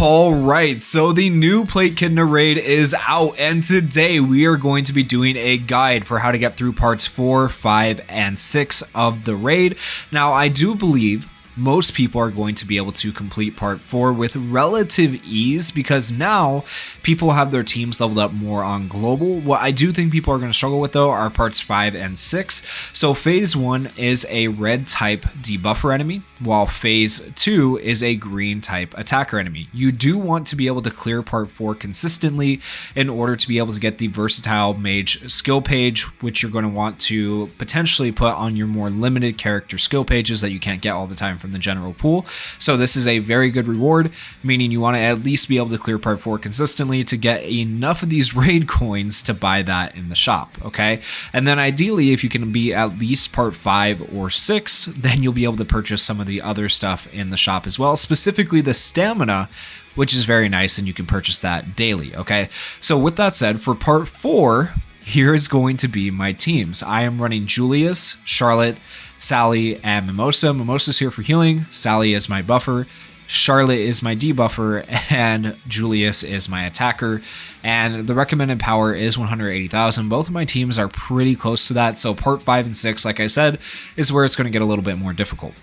Alright, so the new Plaitchidna raid is out, and today we are going to be doing a guide for how to get through parts 4, 5, and 6 of the raid. Now, I do believe most people are going to be able to complete part 4 with relative ease because now people have their teams leveled up more on global. What I do think people are going to struggle with though are parts 5 and 6. So phase 1 is a red type debuffer enemy, while phase 2 is a green type attacker enemy. You do want to be able to clear part 4 consistently in order to be able to get the versatile mage skill page, which you're going to want to potentially put on your more limited character skill pages that you can't get all the time from the general pool. So this is a very good reward, meaning you want to at least be able to clear part 4 consistently to get enough of these raid coins to buy that in the shop, okay? And then ideally, if you can be at least part 5 or 6, then you'll be able to purchase some of the other stuff in the shop as well, specifically the stamina, which is very nice, and you can purchase that daily, okay? So with that said, for part 4, here is going to be my teams. I am running Julius, Charlotte, Sally, and Mimosa. Mimosa's here for healing, Sally is my buffer, Charlotte is my debuffer, and Julius is my attacker. And the recommended power is 180,000. Both of my teams are pretty close to that, so part 5 and 6, like I said, is where it's going to get a little bit more difficult.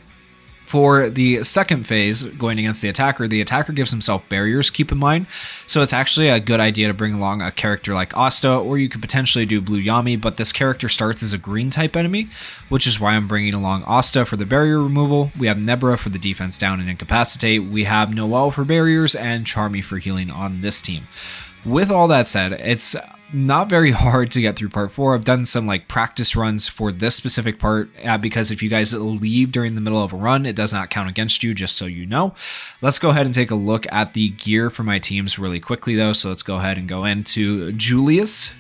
For the second phase, going against the attacker gives himself barriers, keep in mind. So it's actually a good idea to bring along a character like Asta, or you could potentially do Blue Yami, but this character starts as a green type enemy, which is why I'm bringing along Asta for the barrier removal. We have Nebra for the defense down and incapacitate. We have Noelle for barriers and Charmy for healing on this team. With all that said, it's not very hard to get through part 4. I've done some like practice runs for this specific part because if you guys leave during the middle of a run, it does not count against you, just so you know. Let's go ahead and take a look at the gear for my teams really quickly though. So let's go ahead and go into Julius.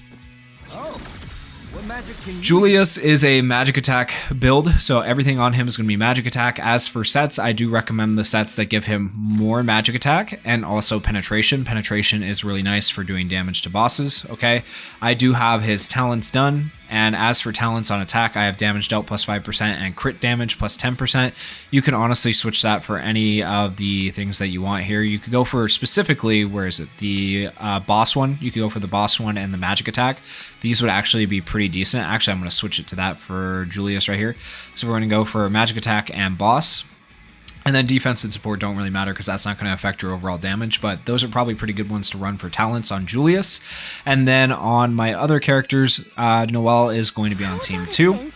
Julius is a magic attack build, so everything on him is going to be magic attack. As for sets, I do recommend the sets that give him more magic attack and also penetration. Penetration is really nice for doing damage to bosses, okay? I do have his talents done, and as for talents on attack, I have damage dealt plus 5% and crit damage plus 10%. You can honestly switch that for any of the things that you want here. You could go for specifically, where is it? The boss one. You could go for the boss one and the magic attack. These would actually be pretty decent. Actually, I'm going to switch it to that for Julius right here. So we're going to go for magic attack and boss. And then defense and support don't really matter because that's not going to affect your overall damage, but those are probably pretty good ones to run for talents on Julius. And then on my other characters, Noelle is going to be on team 2.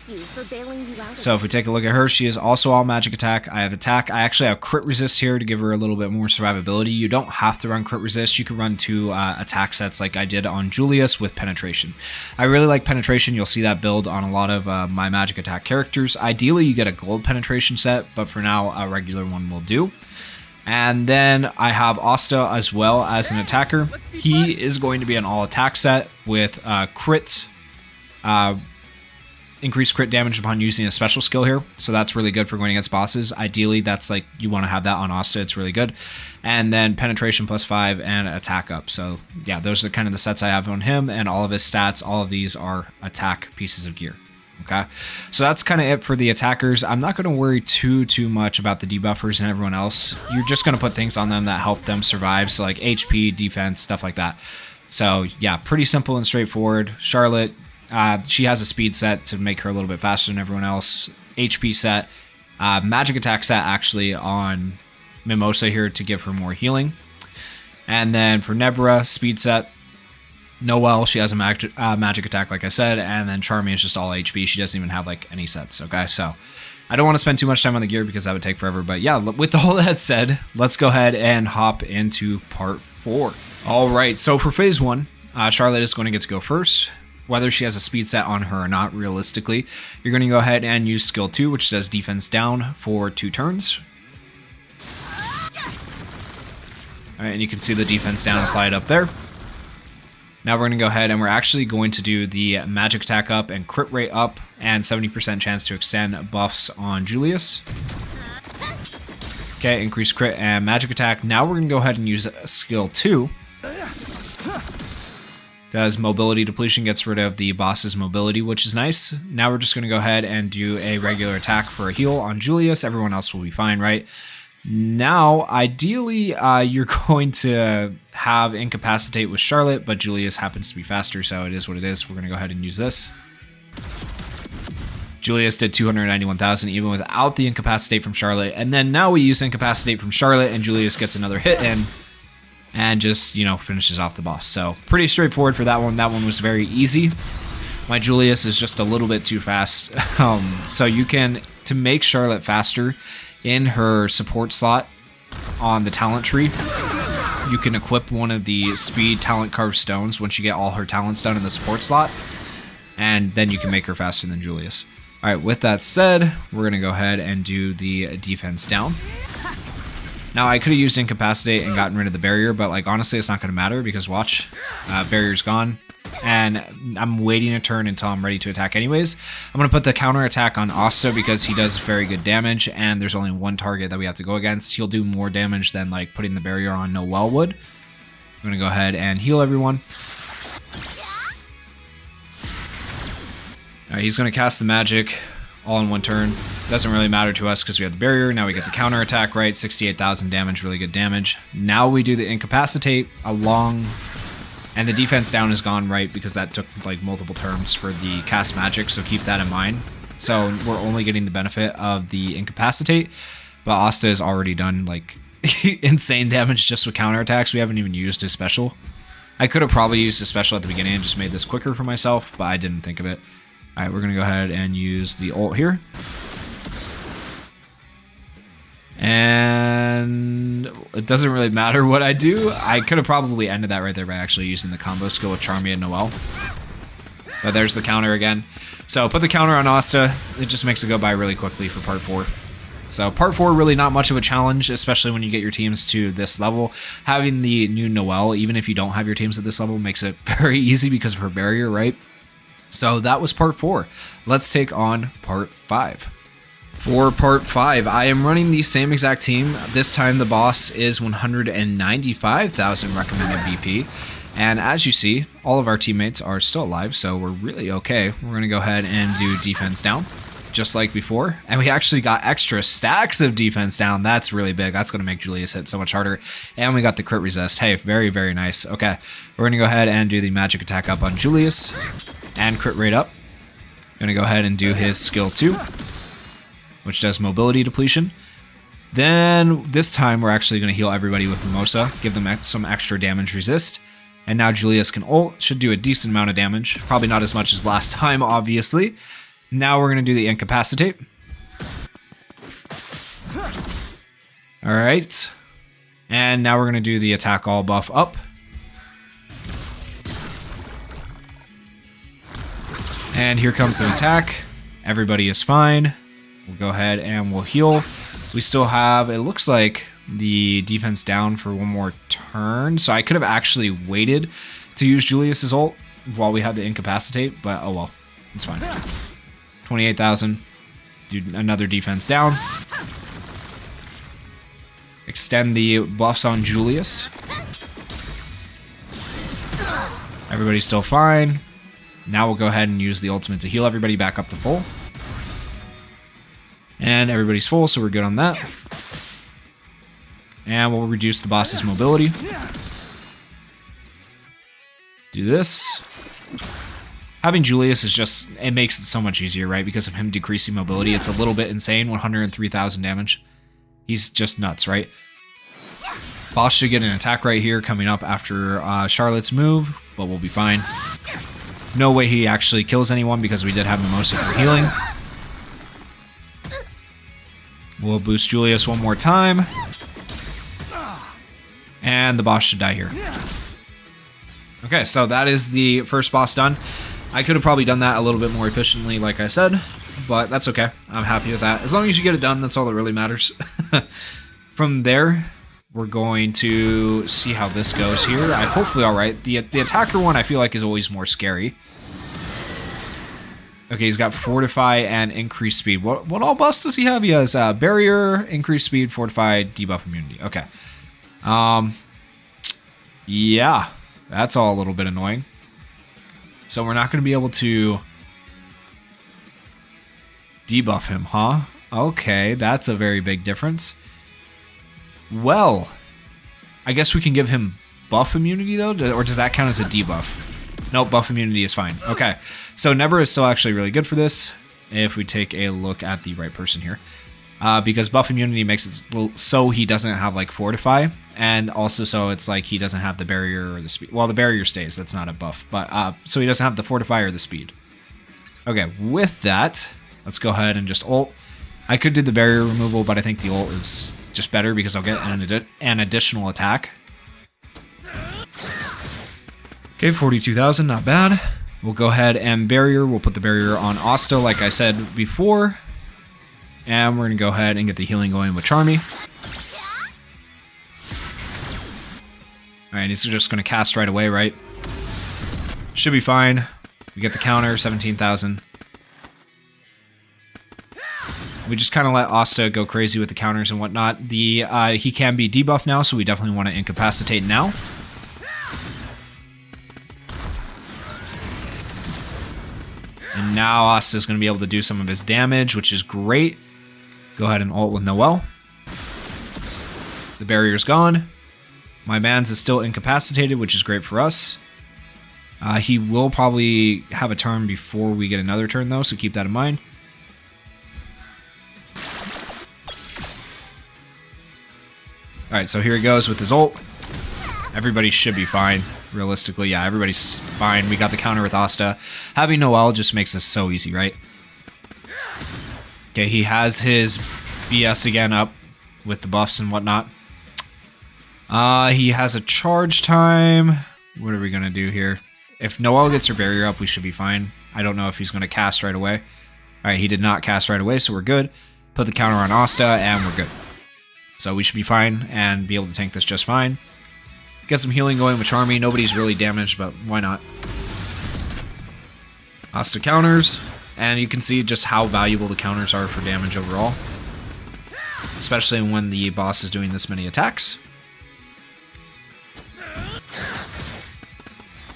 So if we take a look at her, she is also all magic attack. I have attack. I actually have crit resist here to give her a little bit more survivability. You don't have to run crit resist. You can run 2 attack sets like I did on Julius with penetration. I really like penetration. You'll see that build on a lot of my magic attack characters. Ideally, you get a gold penetration set, but for now, a regular one will do. And then I have Asta as well as an attacker. He is going to be an all attack set with crit, increased crit damage upon using a special skill here. So that's really good for going against bosses. Ideally, that's like you want to have that on Asta. It's really good. And then penetration plus 5 and attack up. So yeah, those are kind of the sets I have on him, and all of his stats. All of these are attack pieces of gear. Okay, so that's kind of it for the attackers. I'm not going to worry too much about the debuffers and everyone else. You're just going to put things on them that help them survive, so like HP, defense, stuff like that. So yeah, pretty simple and straightforward. Charlotte, she has a speed set to make her a little bit faster than everyone else. HP set, magic attack set actually on Mimosa here to give her more healing. And then for Nebra, speed set. Noelle, she has a magic attack, like I said, and then Charmy is just all HP. She doesn't even have like any sets, okay? So I don't want to spend too much time on the gear because that would take forever, but yeah, with all that said, let's go ahead and hop into part 4. All right, so for phase 1, Charlotte is going to get to go first. Whether she has a speed set on her or not, realistically, you're going to go ahead and use skill 2, which does defense down for 2 turns. All right, and you can see the defense down applied up there. Now we're going to go ahead and we're actually going to do the magic attack up and crit rate up and 70% chance to extend buffs on Julius. Okay, increase crit and magic attack. Now we're going to go ahead and use skill 2. Does mobility depletion, gets rid of the boss's mobility, which is nice. Now we're just going to go ahead and do a regular attack for a heal on Julius. Everyone else will be fine, right? Now, ideally, you're going to have Incapacitate with Charlotte, but Julius happens to be faster, so it is what it is. We're going to go ahead and use this. Julius did 291,000 even without the Incapacitate from Charlotte. And then now we use Incapacitate from Charlotte and Julius gets another hit in and just, you know, finishes off the boss. So pretty straightforward for that one. That one was very easy. My Julius is just a little bit too fast. So you can, to make Charlotte faster in her support slot on the talent tree, you can equip one of the speed talent carved stones once you get all her talents done in the support slot. And then you can make her faster than Julius. All right, with that said, we're going to go ahead and do the defense down. Now, I could have used Incapacitate and gotten rid of the barrier, but like honestly, it's not going to matter because watch, barrier's gone. And I'm waiting a turn until I'm ready to attack anyways. I'm going to put the counter attack on Asta because he does very good damage and there's only one target that we have to go against. He'll do more damage than like putting the barrier on Noelle would. I'm going to go ahead and heal everyone. Alright, he's going to cast the magic all in one turn. Doesn't really matter to us because we have the barrier. Now we get the counter attack, right? 68,000 damage, really good damage. Now we do the Incapacitate along, and the defense down is gone, right? Because that took like multiple turns for the cast magic, so keep that in mind. So we're only getting the benefit of the Incapacitate, but Asta has already done like insane damage just with counter attacks. We haven't even used his special. I could have probably used his special at the beginning and just made this quicker for myself, but I didn't think of it. Alright, we're going to go ahead and use the ult here. And it doesn't really matter what I do. I could have probably ended that right there by actually using the combo skill with Charmy and Noelle. But there's the counter again. So put the counter on Asta. It just makes it go by really quickly for part 4. So part 4, really not much of a challenge, especially when you get your teams to this level. Having the new Noelle, even if you don't have your teams at this level, makes it very easy because of her barrier, right? So that was part 4. Let's take on part 5. For part 5, I am running the same exact team. This time the boss is 195,000 recommended BP. And as you see, all of our teammates are still alive, so we're really okay. We're going to go ahead and do defense down, just like before. And we actually got extra stacks of defense down. That's really big. That's going to make Julius hit so much harder. And we got the crit resist. Hey, very, very nice. Okay, we're going to go ahead and do the magic attack up on Julius. And crit rate up. Going to go ahead and do his skill 2, which does mobility depletion. Then this time we're actually going to heal everybody with Mimosa, give them some extra damage resist. And now Julius can ult, should do a decent amount of damage. Probably not as much as last time, obviously. Now we're going to do the Incapacitate. Alright. And now we're going to do the attack all buff up. And here comes the attack. Everybody is fine. We'll go ahead and we'll heal. We still have, it looks like, the defense down for one more turn. So I could have actually waited to use Julius's ult while we had the Incapacitate, but oh well, it's fine. 28,000. Do another defense down. Extend the buffs on Julius. Everybody's still fine. Now we'll go ahead and use the ultimate to heal everybody back up to full. And everybody's full, so we're good on that. And we'll reduce the boss's mobility. Do this. Having Julius is just, it makes it so much easier, right? Because of him decreasing mobility, it's a little bit insane, 103,000 damage. He's just nuts, right? Boss should get an attack right here coming up after Charlotte's move, but we'll be fine. No way he actually kills anyone because we did have Mimosa for healing. We'll boost Julius one more time. And the boss should die here. Okay, so that is the first boss done. I could have probably done that a little bit more efficiently, like I said, but that's okay. I'm happy with that. As long as you get it done, that's all that really matters. From there, we're going to see how this goes here. Hopefully all right. The attacker one I feel like is always more scary. Okay, he's got Fortify and Increased Speed. What all buffs does he have? He has Barrier, Increased Speed, Fortify, Debuff Immunity. Okay. Yeah, that's all a little bit annoying. So we're not going to be able to debuff him, huh? Okay, that's a very big difference. Well, I guess we can give him buff immunity though, or does that count as a debuff? Nope, buff immunity is fine. Okay, so Nebra is still actually really good for this if we take a look at the right person here. Because buff immunity makes it so he doesn't have like Fortify, and also so it's like he doesn't have the barrier or the speed. Well, the barrier stays, that's not a buff, but so he doesn't have the Fortify or the speed. Okay, with that, let's go ahead and just ult. I could do the barrier removal, but I think the ult is just better because I'll get an additional attack. Okay, 42,000, not bad. We'll go ahead and barrier. We'll put the barrier on Asta, like I said before. And we're going to go ahead and get the healing going with Charmy. Alright, he's just going to cast right away, right? Should be fine. We get the counter, 17,000. We just kind of let Asta go crazy with the counters and whatnot. He can be debuffed now, so we definitely want to incapacitate now. And now Asta's going to be able to do some of his damage, which is great. Go ahead and ult with Noelle. The barrier's gone. My man's is still incapacitated, which is great for us. He will probably have a turn before we get another turn, though, so keep that in mind. Alright, so here he goes with his ult. Everybody should be fine. Realistically, yeah, everybody's fine. We got the counter with Asta. Having Noelle just makes this so easy, right? Okay, he has his BS again up with the buffs and whatnot. He has a charge time. What are we going to do here? If Noelle gets her barrier up, we should be fine. I don't know if he's going to cast right away. Alright, he did not cast right away, so we're good. Put the counter on Asta, and we're good. So we should be fine and be able to tank this just fine. Get some healing going with Charmy. Nobody's really damaged, but why not? Asta counters, and you can see just how valuable the counters are for damage overall. Especially when the boss is doing this many attacks.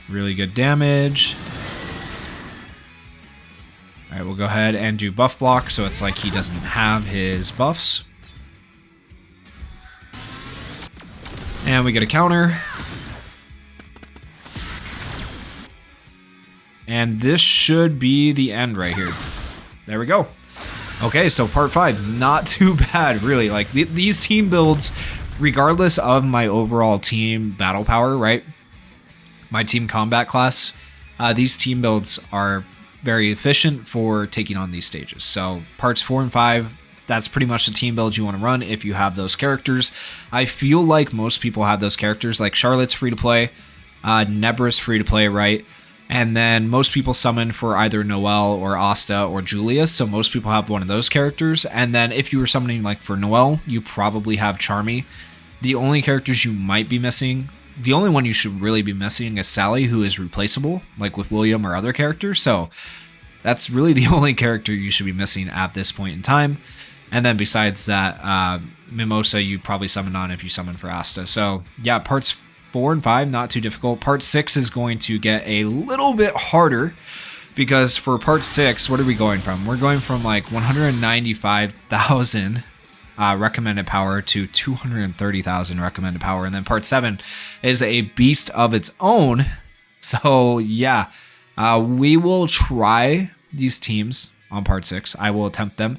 Really good damage. Alright, we'll go ahead and do buff block, so it's like he doesn't have his buffs. And we get a counter. And this should be the end right here. There we go. Okay, so part 5, not too bad, really. Like, these team builds, regardless of my overall team battle power, right? My team combat class, these team builds are very efficient for taking on these stages. So parts 4 and 5, that's pretty much the team build you want to run if you have those characters. I feel like most people have those characters. Like Charlotte's free to play, Nebra's free to play, right? And then most people summon for either Noelle or Asta or Julius, so most people have one of those characters. And then if you were summoning like for Noelle, you probably have Charmy. The only characters you might be missing, the only one you should really be missing is Sally, who is replaceable, like with William or other characters. So that's really the only character you should be missing at this point in time. And then besides that, Mimosa you probably summon on if you summon for Asta. So yeah, parts 4 and 5, not too difficult. Part 6 is going to get a little bit harder because for part 6, what are we going from? We're going from like 195,000 recommended power to 230,000 recommended power. And then part 7 is a beast of its own. So yeah, we will try these teams on part 6. I will attempt them.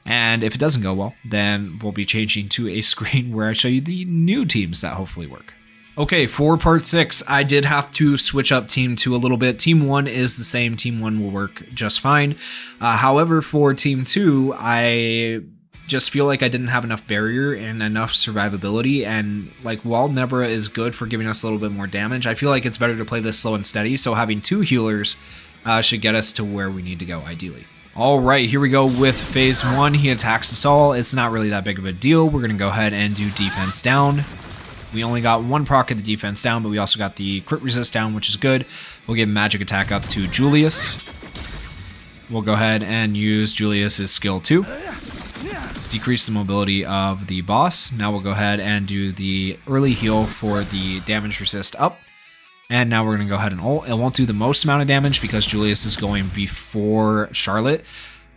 And if it doesn't go well, then we'll be changing to a screen where I show you the new teams that hopefully work. Okay, for part 6, I did have to switch up team 2 a little bit. Team 1 is the same. Team 1 will work just fine. However, for team 2, I just feel like I didn't have enough barrier and enough survivability. And like while Nebra is good for giving us a little bit more damage, I feel like it's better to play this slow and steady. So having 2 healers should get us to where we need to go, ideally. All right, here we go with phase 1. He attacks us all. It's not really that big of a deal. We're going to go ahead and do defense down. We only got 1 proc of the defense down, but we also got the crit resist down, which is good. We'll get magic attack up to Julius. We'll go ahead and use Julius's skill 2. Decrease the mobility of the boss. Now we'll go ahead and do the early heal for the damage resist up. And now we're going to go ahead and ult. It won't do the most amount of damage because Julius is going before Charlotte,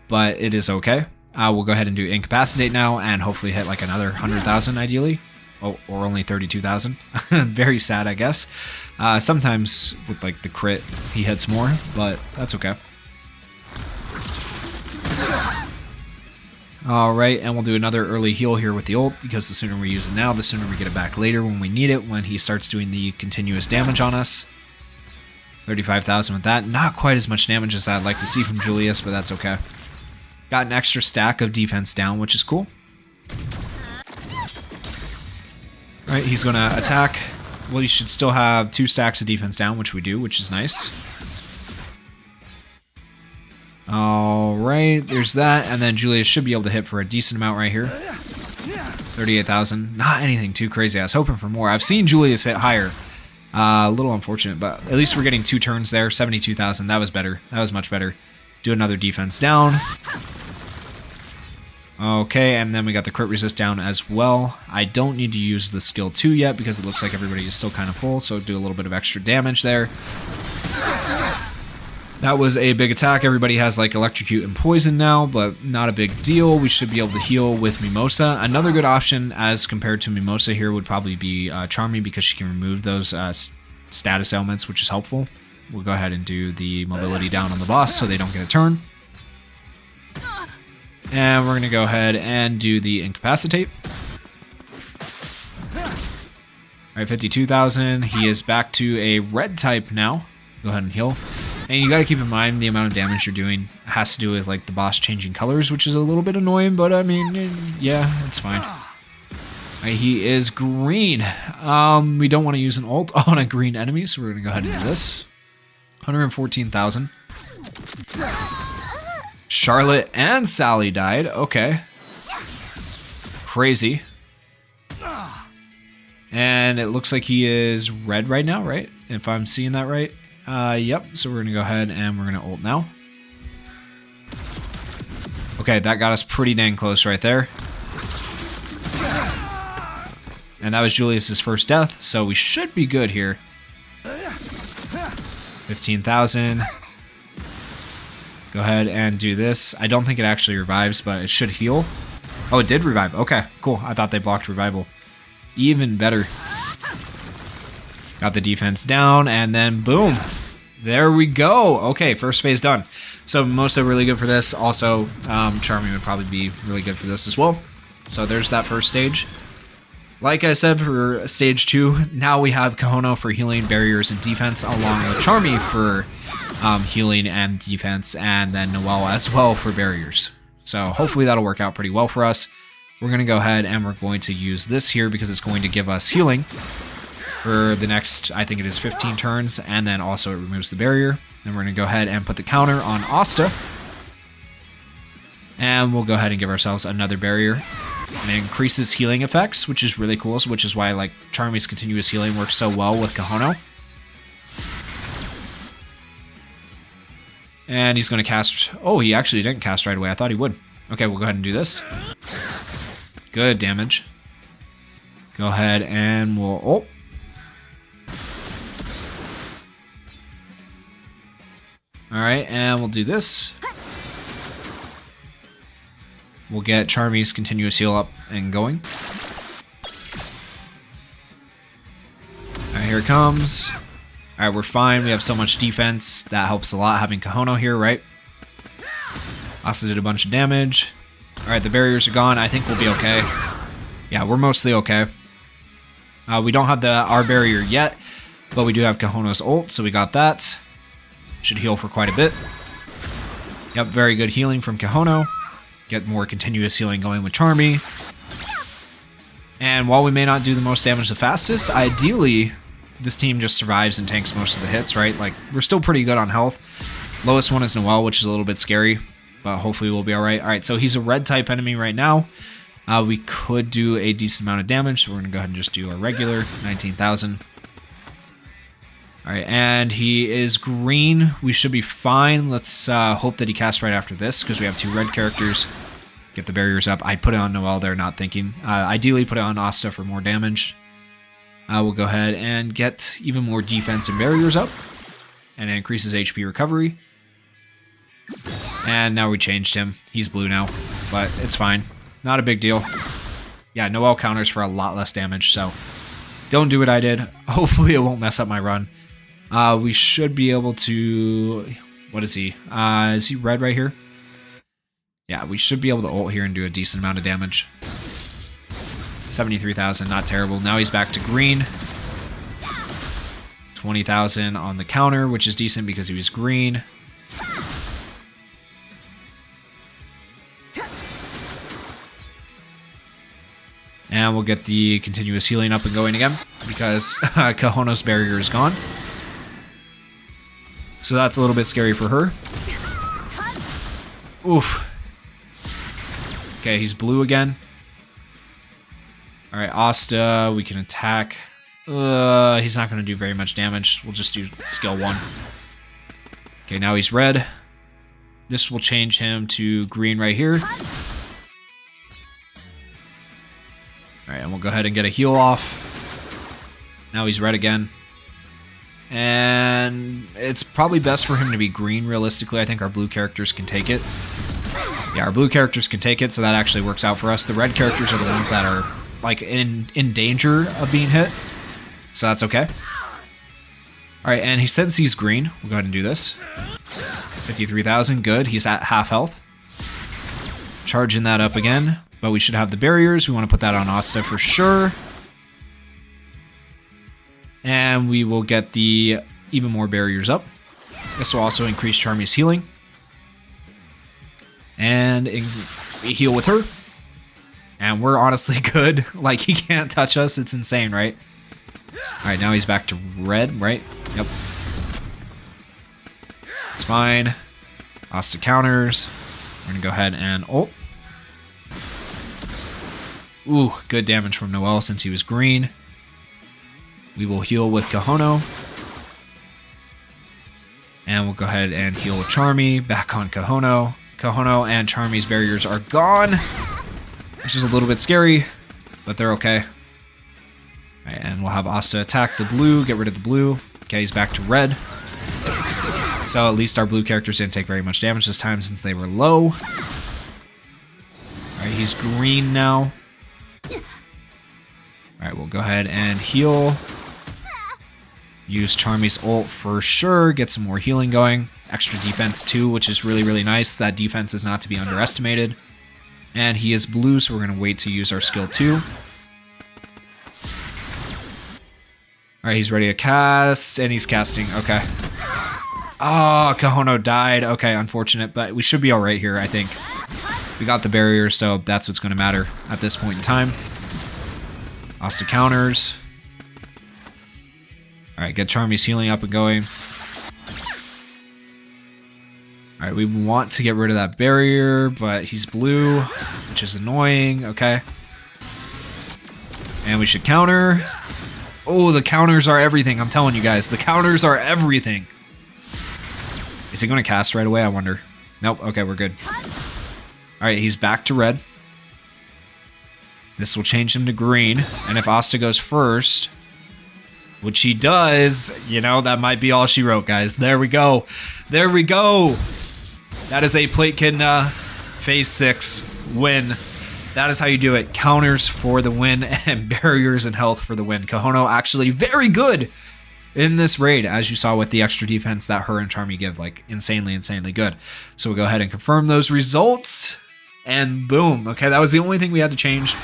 but it is okay. We'll go ahead and do incapacitate now and hopefully hit like another 100,000 ideally. Oh, or only 32,000. Very sad, I guess. Sometimes with like the crit, he hits more, but that's okay. Alright, and we'll do another early heal here with the ult, because the sooner we use it now, the sooner we get it back later when we need it, when he starts doing the continuous damage on us. 35,000 with that. Not quite as much damage as I'd like to see from Julius, but that's okay. Got an extra stack of defense down, which is cool. Alright, he's going to attack. Well, you should still have 2 stacks of defense down, which we do, which is nice. Alright, there's that, and then Julius should be able to hit for a decent amount right here. 38,000. Not anything too crazy. I was hoping for more. I've seen Julius hit higher. A little unfortunate, but at least we're getting 2 turns there. 72,000. That was better. That was much better. Do another defense down. Okay, and then we got the crit resist down as well. I don't need to use the skill 2 yet because it looks like everybody is still kind of full, so do a little bit of extra damage there. That was a big attack. Everybody has like electrocute and poison now, but not a big deal. We should be able to heal with Mimosa. Another good option as compared to Mimosa here would probably be Charmy, because she can remove those status elements, which is helpful. We'll go ahead and do the mobility down on the boss so they don't get a turn. And we're going to go ahead and do the incapacitate. Alright, 52,000. He is back to a red type now. Go ahead and heal. And you got to keep in mind the amount of damage you're doing has to do with like the boss changing colors, which is a little bit annoying, but I mean, yeah, it's fine. Right, he is green. We don't want to use an ult on a green enemy, so we're going to go ahead and do this. 114,000. Charlotte and Sally died. Okay. Crazy. And it looks like he is red right now, right? If I'm seeing that right. Yep, so we're going to go ahead and we're going to ult now. Okay, that got us pretty dang close right there. And that was Julius's first death, so we should be good here. 15,000. Go ahead and do this. I don't think it actually revives, but it should heal. Oh, it did revive. Okay, cool. I thought they blocked revival. Even better. Got the defense down, and then boom. There we go. Okay, first phase done. So Mimosa really good for this. Also, Charmy would probably be really good for this as well. So there's that first stage. Like I said, for stage 2, now we have Kahono for healing, barriers, and defense, along with Charmy for healing and defense, and then Noelle as well for barriers. So hopefully that'll work out pretty well for us. We're going to go ahead and we're going to use this here because it's going to give us healing for the next, I think it is 15 turns, and then also it removes the barrier. Then we're going to go ahead and put the counter on Asta. And we'll go ahead and give ourselves another barrier. And it increases healing effects, which is really cool, which is why like Charmy's continuous healing works so well with Kahono. And he's going to cast... Oh, he actually didn't cast right away. I thought he would. Okay, we'll go ahead and do this. Good damage. Go ahead and we'll... Oh. Alright, and we'll do this. We'll get Charmy's continuous heal up and going. Alright, here it comes. Alright, we're fine. We have so much defense. That helps a lot having Kahono here, right? Also did a bunch of damage. Alright, the barriers are gone. I think we'll be okay. Yeah, we're mostly okay. We don't have our barrier yet, but we do have Kahono's ult, so we got that. Should heal for quite a bit. Yep, very good healing from Kahono. Get more continuous healing going with Charmy. And while we may not do the most damage the fastest, ideally, this team just survives and tanks most of the hits, right? Like, we're still pretty good on health. Lowest one is Noelle, which is a little bit scary, but hopefully we'll be alright. Alright, so he's a red type enemy right now. We could do a decent amount of damage, so we're going to go ahead and just do our regular, 19,000. Alright, and he is green. We should be fine. Let's hope that he casts right after this, because we have 2 red characters. Get the barriers up. I put it on Noelle there, not thinking. Ideally, put it on Asta for more damage. We'll go ahead and get even more defense and barriers up. And it increases HP recovery. And now we changed him. He's blue now, but it's fine. Not a big deal. Yeah, Noelle counters for a lot less damage, so don't do what I did. Hopefully it won't mess up my run. We should be able to... What is he? Is he red right here? Yeah, we should be able to ult here and do a decent amount of damage. 73,000, not terrible. Now he's back to green. 20,000 on the counter, which is decent because he was green. And we'll get the continuous healing up and going again because Kahono's barrier is gone. So that's a little bit scary for her. Oof. Okay, he's blue again. Alright, Asta, we can attack. He's not going to do very much damage. We'll just do skill 1. Okay, now he's red. This will change him to green right here. Alright, and we'll go ahead and get a heal off. Now he's red again. And it's probably best for him to be green, realistically. I think our blue characters can take it. Yeah, our blue characters can take it, so that actually works out for us. The red characters are the ones that are like in danger of being hit. So that's okay. Alright, and since he's green, we'll go ahead and do this. 53,000, good. He's at half health. Charging that up again. But we should have the barriers. We want to put that on Asta for sure. And we will get the even more barriers up. This will also increase Charmy's healing. And we heal with her. And we're honestly good. Like, he can't touch us. It's insane, right? Alright, now he's back to red, right? Yep. It's fine. Asta counters. We're going to go ahead and ult. Ooh, good damage from Noelle since he was green. We will heal with Kahono. And we'll go ahead and heal with Charmy. Back on Kahono. Kahono and Charmy's barriers are gone. Which is a little bit scary, but they're okay. Right, and we'll have Asta attack the blue, get rid of the blue. Okay, he's back to red. So at least our blue characters didn't take very much damage this time since they were low. Alright, he's green now. Alright, we'll go ahead and heal. Use Charmy's ult for sure. Get some more healing going. Extra defense too, which is really, really nice. That defense is not to be underestimated. And he is blue, so we're going to wait to use our skill 2. Alright, he's ready to cast, and he's casting. Okay. Oh, Kahono died. Okay, unfortunate, but we should be alright here, I think. We got the barrier, so that's what's going to matter at this point in time. Asta counters. Alright, get Charmy's healing up and going. Alright, we want to get rid of that barrier, but he's blue, which is annoying. Okay. And we should counter. Oh, the counters are everything. I'm telling you guys, the counters are everything. Is he going to cast right away? I wonder. Nope. Okay, we're good. Alright, he's back to red. This will change him to green. And if Asta goes first, which he does, you know, that might be all she wrote, guys. There we go. There we go. That is a Plaitchidna Phase 6 win. That is how you do it. Counters for the win and barriers and health for the win. Kahono actually very good in this raid, as you saw with the extra defense that her and Charmy give. Like, insanely, insanely good. So we'll go ahead and confirm those results. And boom. Okay, that was the only thing we had to change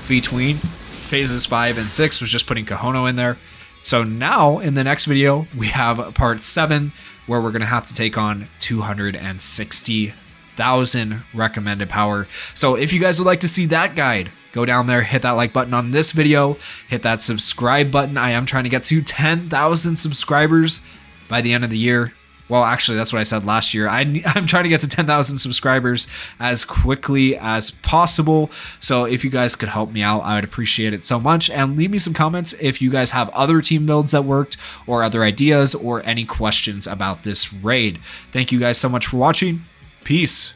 between phases 5 and 6 was just putting Kahono in there. So now in the next video, we have part 7 where we're going to have to take on 260,000 recommended power. So if you guys would like to see that guide, go down there, hit that like button on this video, hit that subscribe button. I am trying to get to 10,000 subscribers by the end of the year. Well, actually, that's what I said last year. I'm trying to get to 10,000 subscribers as quickly as possible. So if you guys could help me out, I would appreciate it so much. And leave me some comments if you guys have other team builds that worked or other ideas or any questions about this raid. Thank you guys so much for watching. Peace.